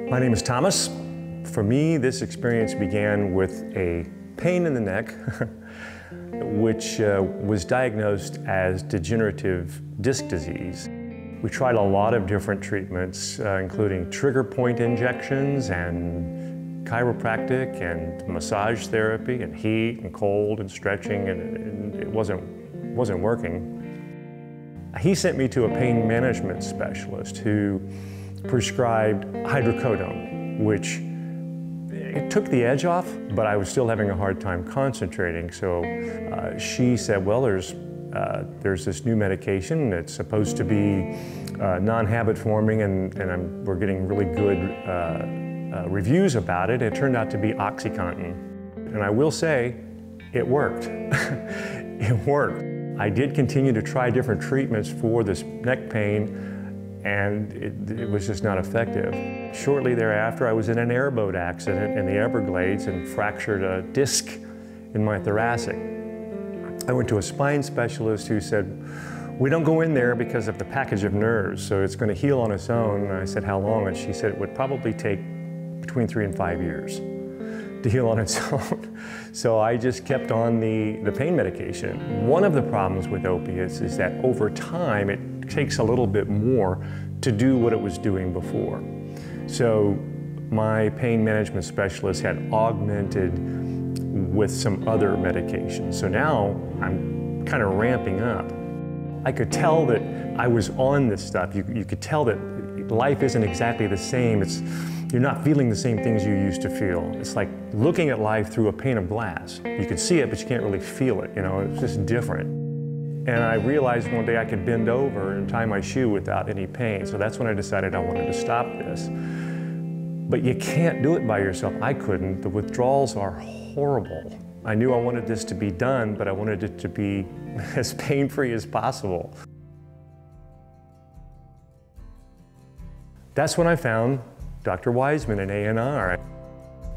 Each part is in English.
My name is Thomas. For me, this experience began with a pain in the neck, which was diagnosed as degenerative disc disease. We tried a lot of different treatments, including trigger point injections and chiropractic and massage therapy and heat and cold and stretching, and it wasn't working. He sent me to a pain management specialist who prescribed hydrocodone, which it took the edge off, but I was still having a hard time concentrating. So she said, well, there's this new medication. It's supposed to be non-habit forming, and we're getting really good reviews about it. It turned out to be Oxycontin. And I will say, it worked. It worked. I did continue to try different treatments for this neck pain, and it was just not effective. Shortly thereafter, I was in an airboat accident in the Everglades and fractured a disc in my thoracic. I went to a spine specialist who said, we don't go in there because of the package of nerves, so it's going to heal on its own. And I said, how long? And she said it would probably take between 3 and 5 years to heal on its own. So I just kept on the pain medication. One of the problems with opiates is that over time, it takes a little bit more to do what it was doing before. So my pain management specialist had augmented with some other medications. So now I'm kind of ramping up. I could tell that I was on this stuff. You could tell that life isn't exactly the same. You're not feeling the same things you used to feel. It's like looking at life through a pane of glass. You can see it, but you can't really feel it. You know, it's just different. And I realized one day I could bend over and tie my shoe without any pain. So that's when I decided I wanted to stop this. But you can't do it by yourself. I couldn't. The withdrawals are horrible. I knew I wanted this to be done, but I wanted it to be as pain-free as possible. That's when I found Dr. Waismann in ANR.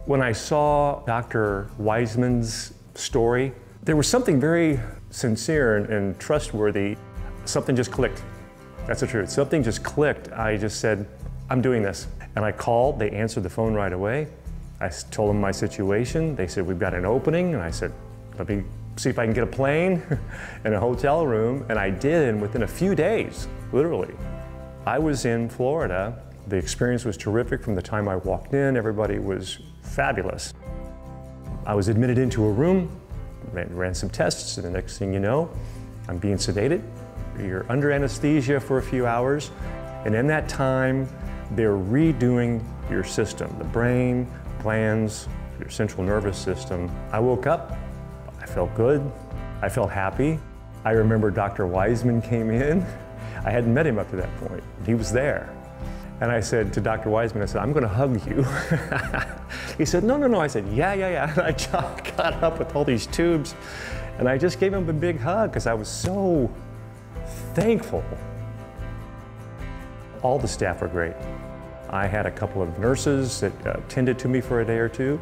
When I saw Dr. Waismann's story, there was something very sincere and trustworthy. Something just clicked. That's the truth. Something just clicked. I just said, I'm doing this. And I called. They answered the phone right away. I told them my situation. They said, we've got an opening. And I said, let me see if I can get a plane and a hotel room. And I did, and within a few days, literally, I was in Florida. The experience was terrific from the time I walked in. Everybody was fabulous. I was admitted into a room, ran some tests, and the next thing you know, I'm being sedated. You're under anesthesia for a few hours, and in that time, they're redoing your system, the brain, glands, your central nervous system. I woke up, I felt good, I felt happy. I remember Dr. Waismann came in. I hadn't met him up to that point. He was there. And I said to Dr. Waismann, I said, I'm going to hug you. He said, no, no, no. I said, yeah, yeah, yeah. And I got up with all these tubes, and I just gave him a big hug because I was so thankful. All the staff were great. I had a couple of nurses that tended to me for a day or two.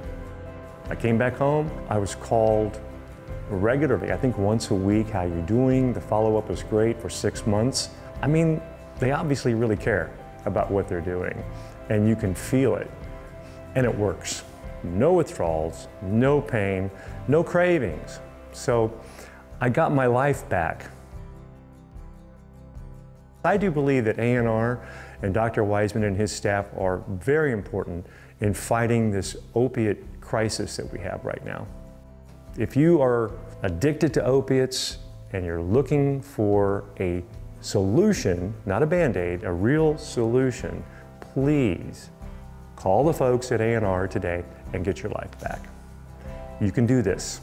I came back home. I was called regularly, I think once a week, how you doing? The follow-up was great for 6 months. I mean, they obviously really care about what they're doing, and you can feel it, and it works. No withdrawals, no pain, no cravings. So I got my life back. I do believe that ANR and Dr. Waismann and his staff are very important in fighting this opiate crisis that we have right now. If you are addicted to opiates and you're looking for a solution, not a Band-Aid, a real solution, please call the folks at ANR today and get your life back. You can do this.